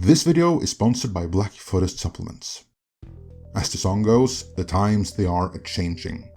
This video is sponsored by Black Forest Supplements. As the song goes, the times they are a-changing.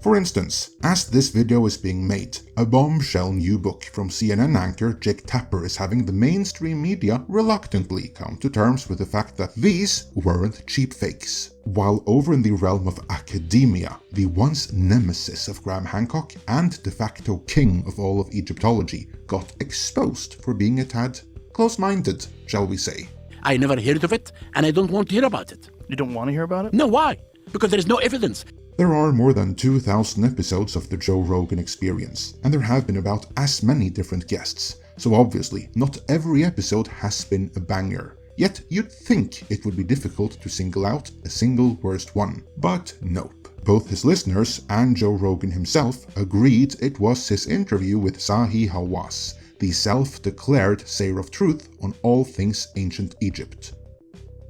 For instance, as this video is being made, a bombshell new book from CNN anchor Jake Tapper is having the mainstream media reluctantly come to terms with the fact that these weren't cheap fakes. While over in the realm of academia, the once nemesis of Graham Hancock and de facto king of all of Egyptology got exposed for being a tad close-minded, shall we say. I never heard of it, and I don't want to hear about it. You don't want to hear about it? No, why? Because there is no evidence. There are more than 2,000 episodes of the Joe Rogan Experience, and there have been about as many different guests, so obviously not every episode has been a banger. Yet you'd think it would be difficult to single out a single worst one, but nope. Both his listeners and Joe Rogan himself agreed it was his interview with Zahi Hawass, the self-declared sayer of truth on all things ancient Egypt.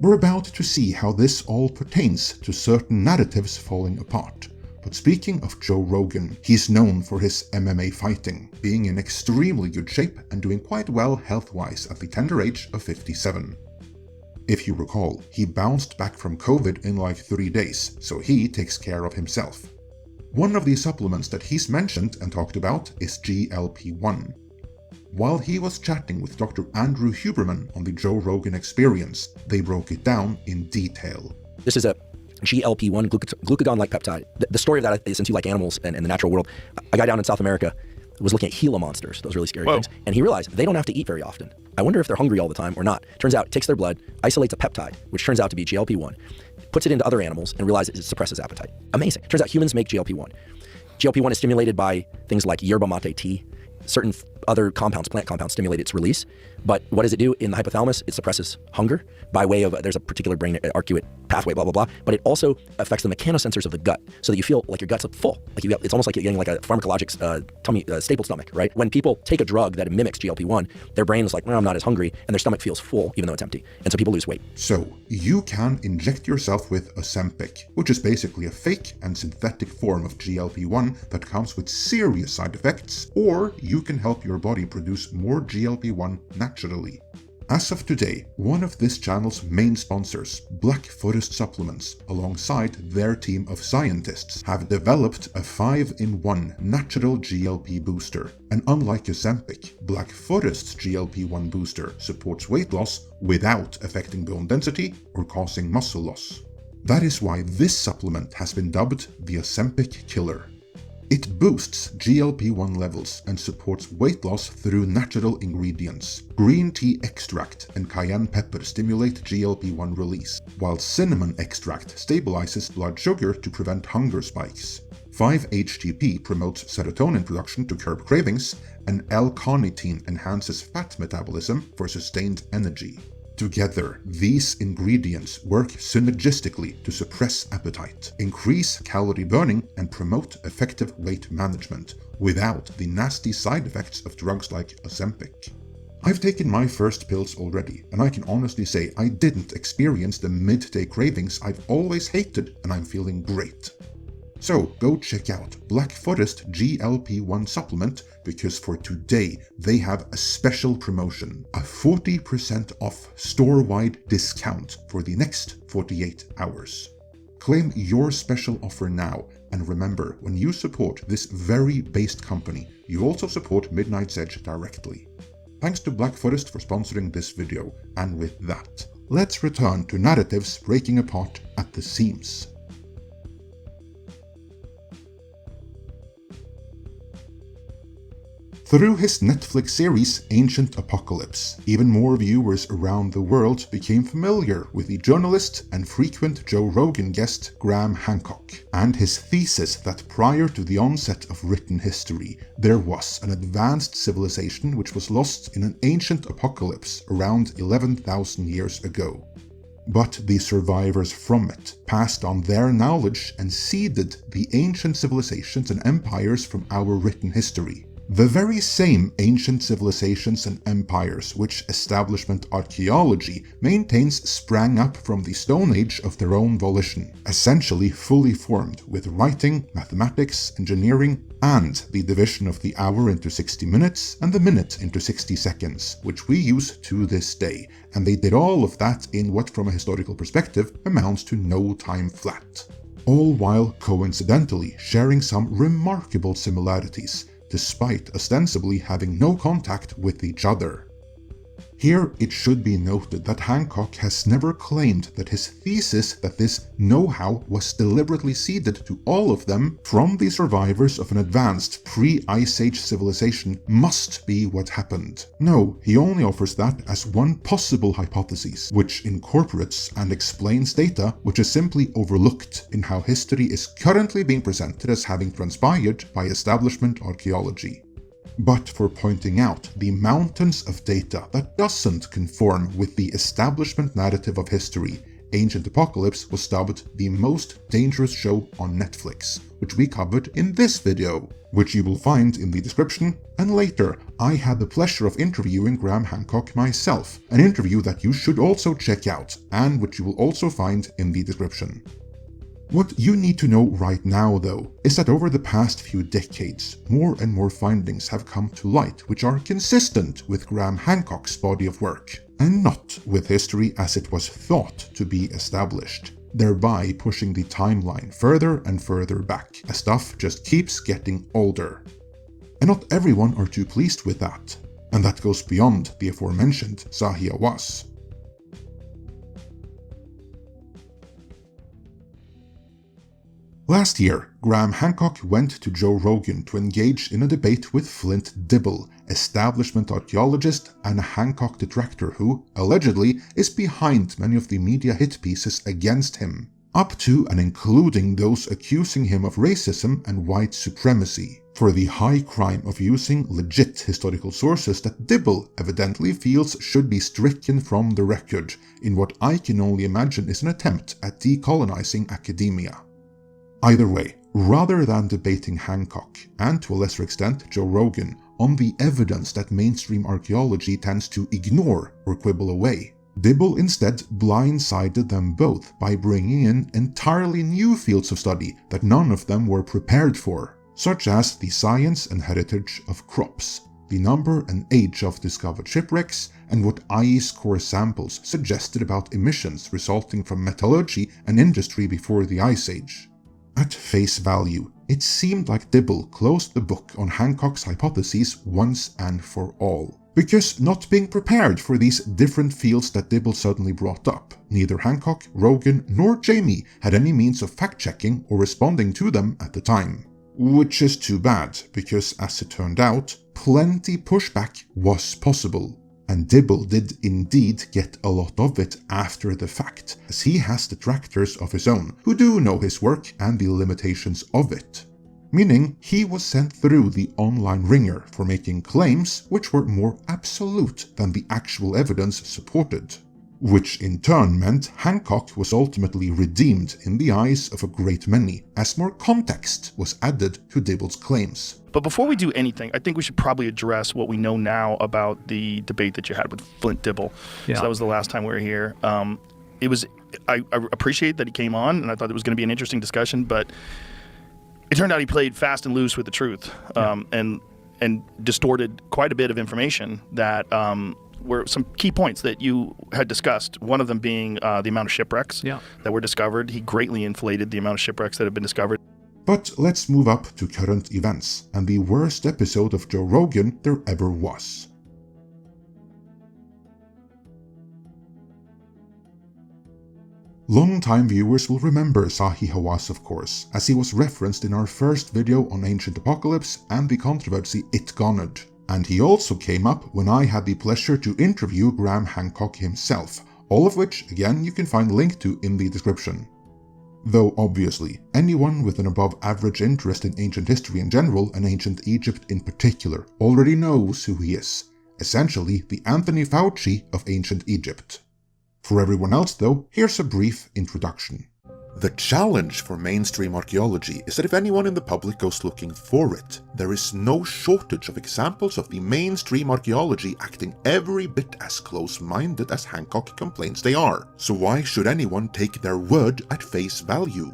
We're about to see how this all pertains to certain narratives falling apart. But speaking of Joe Rogan, he's known for his MMA fighting, being in extremely good shape and doing quite well health-wise at the tender age of 57. If you recall, he bounced back from COVID in like 3 days, so he takes care of himself. One of the supplements that he's mentioned and talked about is GLP-1. While he was chatting with Dr. Andrew Huberman on the Joe Rogan Experience, they broke it down in detail. This is a GLP-1 glucagon-like peptide. The story of that is, since you like animals and the natural world, a guy down in South America was looking at Gila monsters, those really scary things, and he realized they don't have to eat very often. I wonder if they're hungry all the time or not. Turns out it takes their blood, isolates a peptide, which turns out to be GLP-1, puts it into other animals, and realizes it suppresses appetite. Amazing. Turns out humans make GLP-1. GLP-1 is stimulated by things like yerba mate tea. Certain other compounds, plant compounds, stimulate its release. But what does it do in the hypothalamus? It suppresses hunger by way of, there's a particular brain arcuate pathway, blah, blah, blah. But it also affects the mechanosensors of the gut so that you feel like your gut's full. Like it's almost like you're getting like a pharmacologic tummy, stapled stomach, right? When people take a drug that mimics GLP-1, their brain is like, well, I'm not as hungry, and their stomach feels full even though it's empty. And so people lose weight. So, you can inject yourself with Ozempic, which is basically a fake and synthetic form of GLP-1 that comes with serious side effects, or you can help your body produce more GLP-1 naturally. As of today, one of this channel's main sponsors, Black Forest Supplements, alongside their team of scientists, have developed a 5-in-1 natural GLP booster. And unlike Ozempic, Black Forest's GLP-1 booster supports weight loss without affecting bone density or causing muscle loss. That is why this supplement has been dubbed the Ozempic Killer. It boosts GLP-1 levels and supports weight loss through natural ingredients. Green tea extract and cayenne pepper stimulate GLP-1 release, while cinnamon extract stabilizes blood sugar to prevent hunger spikes. 5-HTP promotes serotonin production to curb cravings, and L-carnitine enhances fat metabolism for sustained energy. Together, these ingredients work synergistically to suppress appetite, increase calorie burning, and promote effective weight management, without the nasty side effects of drugs like Ozempic. I've taken my first pills already, and I can honestly say I didn't experience the midday cravings I've always hated, and I'm feeling great. So go check out Black Forest GLP-1 supplement, because for today they have a special promotion, a 40% off store-wide discount for the next 48 hours. Claim your special offer now, and remember, when you support this very based company, you also support Midnight's Edge directly. Thanks to Black Forest for sponsoring this video, and with that, let's return to narratives breaking apart at the seams. Through his Netflix series Ancient Apocalypse, even more viewers around the world became familiar with the journalist and frequent Joe Rogan guest Graham Hancock, and his thesis that prior to the onset of written history, there was an advanced civilization which was lost in an ancient apocalypse around 11,000 years ago. But the survivors from it passed on their knowledge and seeded the ancient civilizations and empires from our written history. The very same ancient civilizations and empires which establishment archaeology maintains sprang up from the Stone Age of their own volition, essentially fully formed with writing, mathematics, engineering, and the division of the hour into 60 minutes and the minute into 60 seconds, which we use to this day, and they did all of that in what from a historical perspective amounts to no time flat. All while coincidentally sharing some remarkable similarities, despite ostensibly having no contact with each other. Here it should be noted that Hancock has never claimed that his thesis that this know-how was deliberately ceded to all of them from the survivors of an advanced pre-Ice Age civilization must be what happened. No, he only offers that as one possible hypothesis, which incorporates and explains data which is simply overlooked in how history is currently being presented as having transpired by establishment archaeology. But for pointing out the mountains of data that doesn't conform with the establishment narrative of history, Ancient Apocalypse was dubbed the most dangerous show on Netflix, which we covered in this video, which you will find in the description, and later I had the pleasure of interviewing Graham Hancock myself, an interview that you should also check out, and which you will also find in the description. What you need to know right now, though, is that over the past few decades, more and more findings have come to light which are consistent with Graham Hancock's body of work, and not with history as it was thought to be established, thereby pushing the timeline further and further back, as stuff just keeps getting older. And not everyone are too pleased with that, and that goes beyond the aforementioned Zahi Hawass. Last year, Graham Hancock went to Joe Rogan to engage in a debate with Flint Dibble, establishment archaeologist and a Hancock detractor who, allegedly, is behind many of the media hit pieces against him, up to and including those accusing him of racism and white supremacy, for the high crime of using legit historical sources that Dibble evidently feels should be stricken from the record, in what I can only imagine is an attempt at decolonizing academia. Either way, rather than debating Hancock, and to a lesser extent Joe Rogan, on the evidence that mainstream archaeology tends to ignore or quibble away, Dibble instead blindsided them both by bringing in entirely new fields of study that none of them were prepared for, such as the science and heritage of crops, the number and age of discovered shipwrecks, and what ice core samples suggested about emissions resulting from metallurgy and industry before the Ice Age. At face value, it seemed like Dibble closed the book on Hancock's hypotheses once and for all. Because not being prepared for these different fields that Dibble suddenly brought up, neither Hancock, Rogan, nor Jamie had any means of fact-checking or responding to them at the time. Which is too bad, because as it turned out, plenty pushback was possible. And Dibble did indeed get a lot of it after the fact, as he has detractors of his own who do know his work and the limitations of it. Meaning he was sent through the online ringer for making claims which were more absolute than the actual evidence supported. Which in turn meant Hancock was ultimately redeemed in the eyes of a great many, as more context was added to Dibble's claims. But before we do anything, I think we should probably address what we know now about the debate that you had with Flint Dibble. Yeah. So that was the last time we were here. I appreciate that he came on, and I thought it was going to be an interesting discussion, but it turned out he played fast and loose with the truth, and distorted quite a bit of information that were some key points that you had discussed. One of them being the amount of shipwrecks that were discovered. He greatly inflated the amount of shipwrecks that have been discovered. But let's move up to current events and the worst episode of Joe Rogan there ever was. Long-time viewers will remember Zahi Hawass, of course, as he was referenced in our first video on Ancient Apocalypse and the controversy it garnered. And he also came up when I had the pleasure to interview Graham Hancock himself, all of which, again, you can find a link to in the description. Though obviously, anyone with an above-average interest in ancient history in general and ancient Egypt in particular already knows who he is, essentially the Anthony Fauci of ancient Egypt. For everyone else though, here's a brief introduction. The challenge for mainstream archaeology is that if anyone in the public goes looking for it, there is no shortage of examples of the mainstream archaeology acting every bit as close-minded as Hancock complains they are. So why should anyone take their word at face value?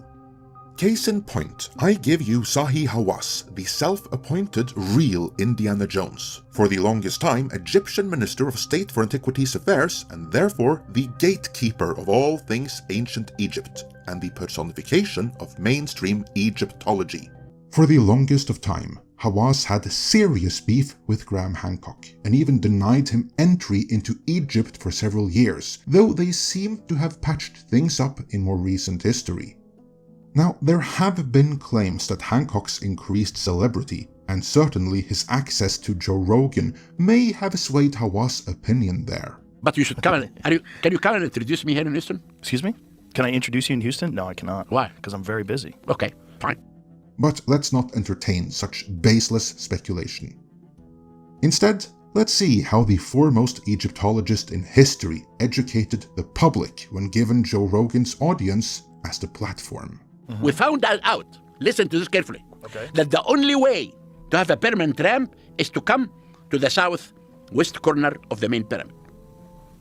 Case in point, I give you Zahi Hawass, the self-appointed real Indiana Jones. For the longest time, Egyptian Minister of State for Antiquities Affairs, and therefore the gatekeeper of all things ancient Egypt, and the personification of mainstream Egyptology. For the longest of time, Hawass had serious beef with Graham Hancock, and even denied him entry into Egypt for several years, though they seem to have patched things up in more recent history. Now, there have been claims that Hancock's increased celebrity, and certainly his access to Joe Rogan, may have swayed Hawass' opinion there. But you should come and... Can you come and introduce me here in Houston? Excuse me? Can I introduce you in Houston? No, I cannot. Why? Because I'm very busy. Okay, fine. But let's not entertain such baseless speculation. Instead, let's see how the foremost Egyptologist in history educated the public when given Joe Rogan's audience as the platform. We found that out, listen to this carefully, Okay. that the only way to have a permanent ramp is to come to the southwest corner of the main pyramid.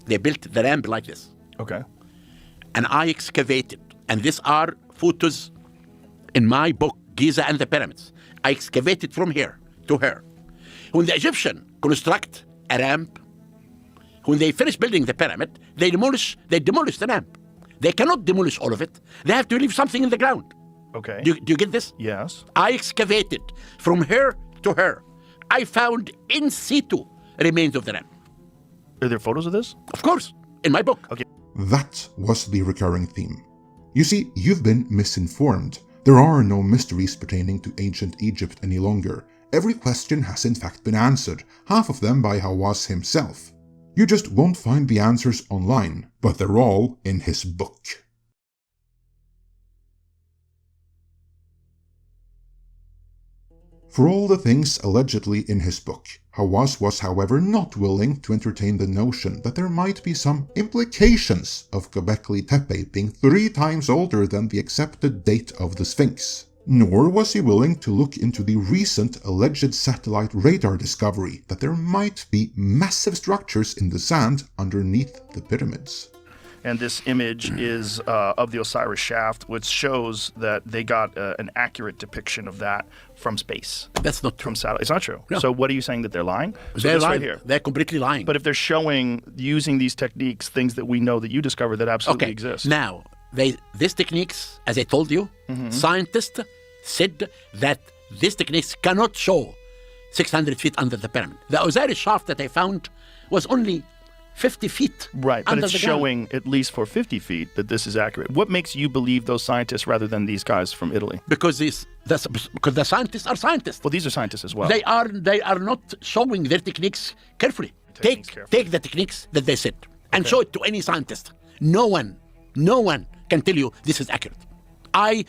They built the ramp like this. Okay. And I excavated, and these are photos in my book, Giza and the Pyramids. I excavated from here to here. When the Egyptian construct a ramp, when they finish building the pyramid, they demolish the ramp. They cannot demolish all of it. They have to leave something in the ground. Okay. Do you get this? Yes. I excavated from here to here. I found in situ remains of the ramp. Are there photos of this? Of course, in my book. Okay. That was the recurring theme. You see, you've been misinformed. There are no mysteries pertaining to ancient Egypt any longer. Every question has in fact been answered, half of them by Hawass himself. You just won't find the answers online, but they're all in his book. For all the things allegedly in his book, Hawass was however not willing to entertain the notion that there might be some implications of Göbekli Tepe being 3 times older than the accepted date of the Sphinx. Nor was he willing to look into the recent alleged satellite radar discovery that there might be massive structures in the sand underneath the pyramids. And this image is of the Osiris shaft, which shows that they got an accurate depiction of that from space. That's not true. From satellite. It's not true. No. So what are you saying, that they're lying? So They're this lying. Right here. They're completely lying. But if they're showing, using these techniques, things that we know that you discovered that absolutely exist. Now, these techniques, as I told you, scientists said that these techniques cannot show 600 feet under the pyramid. The Osiris shaft that I found was only 50 feet Right, but under it's the ground. showing at least for 50 feet that this is accurate. What makes you believe those scientists rather than these guys from Italy? Because because the scientists are scientists. Well, these are scientists as well. They are not showing their techniques carefully. Take the techniques that they said and show it to any scientist. No one can tell you this is accurate. I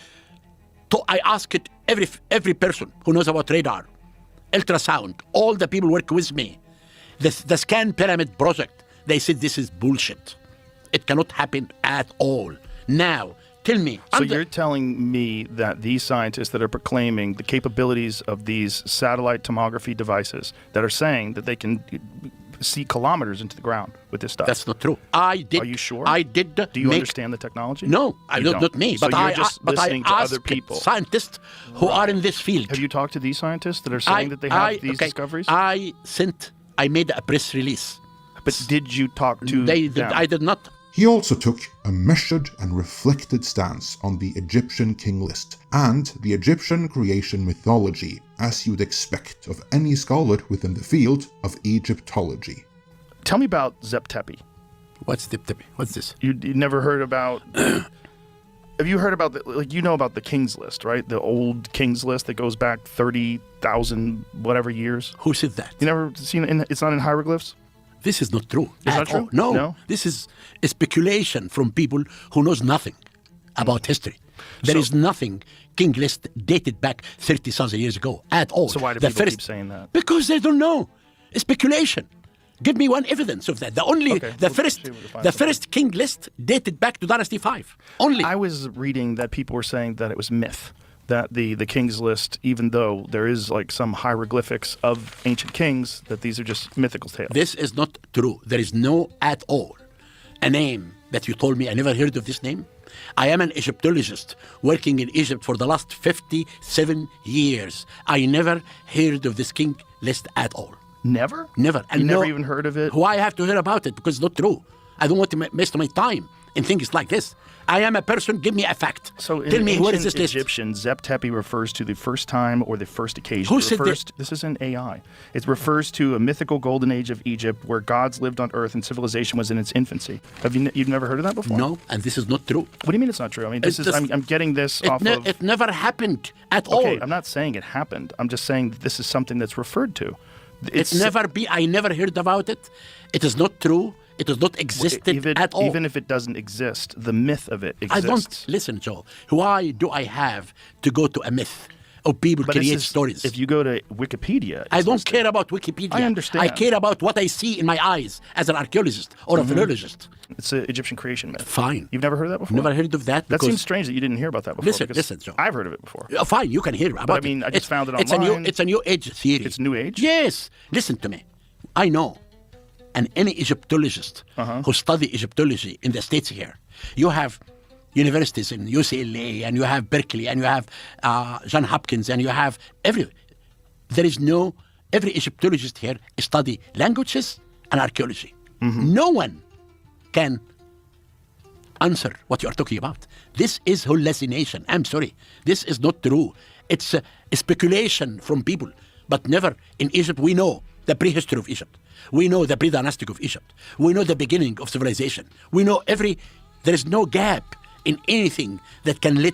asked every person who knows about radar, ultrasound, all the people work with me. The Scan Pyramid project, they said this is bullshit. It cannot happen at all. Now, tell me. So you're telling me that these scientists that are proclaiming the capabilities of these satellite tomography devices that are saying that they can see kilometers into the ground with this stuff. That's not true. I did. Are you sure? I did. Do you understand the technology? No, not me. So But you're I just but I listening to other asked people. scientists who are in this field. Have you talked to these scientists that are saying that they have these discoveries? I made a press release. But did you talk to them? I did not. He also took a measured and reflected stance on the Egyptian king list and the Egyptian creation mythology, as you'd expect of any scholar within the field of Egyptology. Tell me about Zep-Tepi. What's Zep-Tepi? What's this? You never heard about... Have you heard about about the King's List, right? The old King's List that goes back 30,000 whatever years. Who said that? You never seen it? It's not in hieroglyphs. This is not true. It's not true? All. No. No. This is a speculation from people who knows nothing about history. There is nothing King List dated back 30,000 years ago at all. So why do people keep saying that? Because they don't know. It's speculation. Give me one evidence of that. The first king list dated back to Dynasty 5. Only. I was reading that people were saying that it was myth. That the king's list, even though there is like some hieroglyphics of ancient kings, that these are just mythical tales. This is not true. There is no at all a name that you told me. I never heard of this name. I am an Egyptologist working in Egypt for the last 57 years. I never heard of this king list at all. Never? Never. And you never even heard of it? Why I have to hear about it? Because it's not true. I don't want to waste my time in things like this. I am a person, give me a fact. So tell me, where is this list? Egyptian, Zep Tepi refers to the first time or the first occasion. Who said this? This isn't AI. It refers to a mythical golden age of Egypt where gods lived on earth and civilization was in its infancy. You've never heard of that before? No, and this is not true. What do you mean it's not true? I mean, I'm getting this off of... It never happened at all. Okay, I'm not saying it happened. I'm just saying that this is something that's referred to. I never heard about it. It is not true. It does not exist at all. Even if it doesn't exist, the myth of it exists. I don't listen, Joe. Why do I have to go to a myth of people create stories? If you go to Wikipedia, I don't care about Wikipedia. I understand. I care about what I see in my eyes as an archaeologist or a philologist. It's an Egyptian creation myth. Fine. You've never heard that before? Never heard of that. That seems strange that you didn't hear about that before. Listen, Joe. I've heard of it before. Fine, you can hear about it. But I mean, I just found it online. It's a new age theory. It's new age? Yes. Listen to me. I know. And any Egyptologist who study Egyptology in the States here, you have universities in UCLA, and you have Berkeley, and you have Johns Hopkins, and you have every Egyptologist here study languages and archaeology. No one can answer what you are talking about. This is hallucination. I'm sorry. This is not true. It's a speculation from people. But never in Egypt we know the prehistory of Egypt. We know the pre-dynastic of Egypt. We know the beginning of civilization. We know there is no gap in anything that can let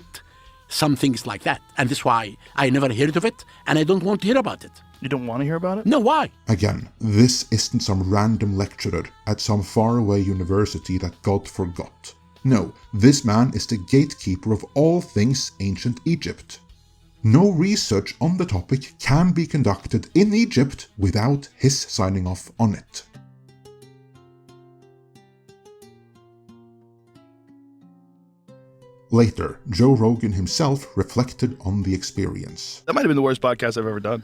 some things like that. And that's why I never heard of it, and I don't want to hear about it. You don't want to hear about it? No, why? Again, this isn't some random lecturer at some faraway university that God forgot. No, this man is the gatekeeper of all things ancient Egypt. No research on the topic can be conducted in Egypt without his signing off on it. Later, Joe Rogan himself reflected on the experience. That might have been the worst podcast I've ever done,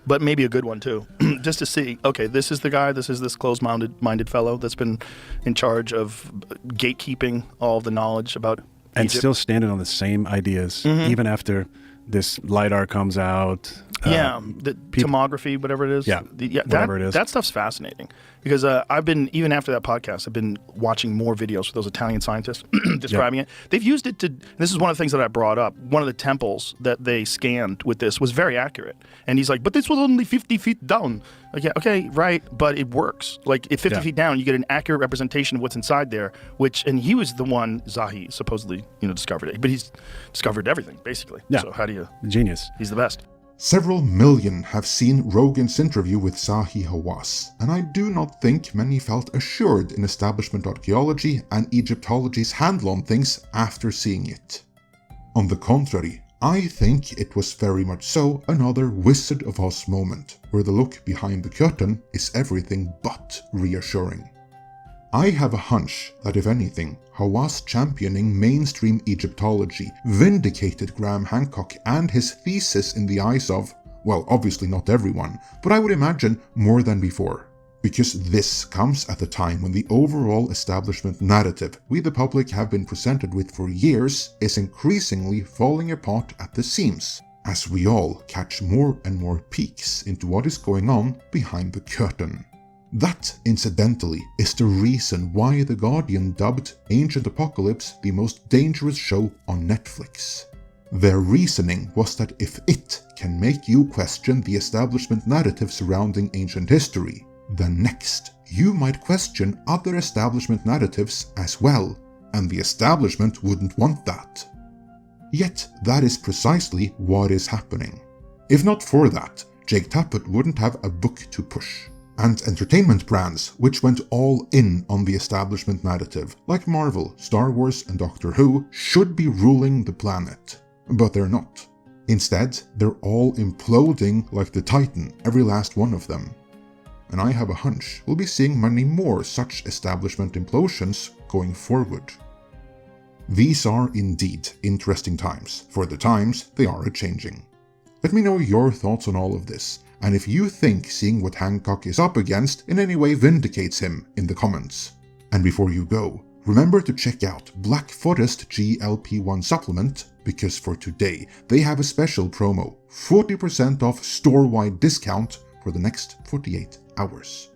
but maybe a good one too. Just to see, okay, this is the guy, this is this closed-minded fellow that's been in charge of gatekeeping all of the knowledge about and Egypt. Still standing on the same ideas, even after this LiDAR comes out. The tomography, whatever it is. Whatever it is. That stuff's fascinating because I've been, even after that podcast, I've been watching more videos with those Italian scientists describing it. They've used it to, this is one of the things that I brought up. One of the temples that they scanned with this was very accurate. And he's like, but this was only 50 feet down. Like, yeah, okay, right, but it works. Like, if 50 feet down, you get an accurate representation of what's inside there, and he was the one, Zahi, supposedly, discovered it. But he's discovered everything, basically. Yeah. So how do you... Genius. He's the best. Several million have seen Rogan's interview with Zahi Hawass, and I do not think many felt assured in establishment archaeology and Egyptology's handle on things after seeing it. On the contrary, I think it was very much so another Wizard of Oz moment, where the look behind the curtain is everything but reassuring. I have a hunch that if anything, Hawass championing mainstream Egyptology vindicated Graham Hancock and his thesis in the eyes of, well, obviously not everyone, but I would imagine more than before. Because this comes at a time when the overall establishment narrative we the public have been presented with for years is increasingly falling apart at the seams, as we all catch more and more peeks into what is going on behind the curtain. That, incidentally, is the reason why The Guardian dubbed Ancient Apocalypse the most dangerous show on Netflix. Their reasoning was that if it can make you question the establishment narrative surrounding ancient history, then next, you might question other establishment narratives as well, and the establishment wouldn't want that. Yet, that is precisely what is happening. If not for that, Jake Tappert wouldn't have a book to push. And entertainment brands which went all in on the establishment narrative, like Marvel, Star Wars and Doctor Who, should be ruling the planet. But they're not. Instead, they're all imploding like the Titan, every last one of them. and I have a hunch we'll be seeing many more such establishment implosions going forward. These are indeed interesting times. For the times, they are a-changing. Let me know your thoughts on all of this, and if you think seeing what Hancock is up against in any way vindicates him in the comments. And before you go, remember to check out Black Forest GLP-1 supplement, because for today they have a special promo, 40% off store-wide discount for the next 48 hours.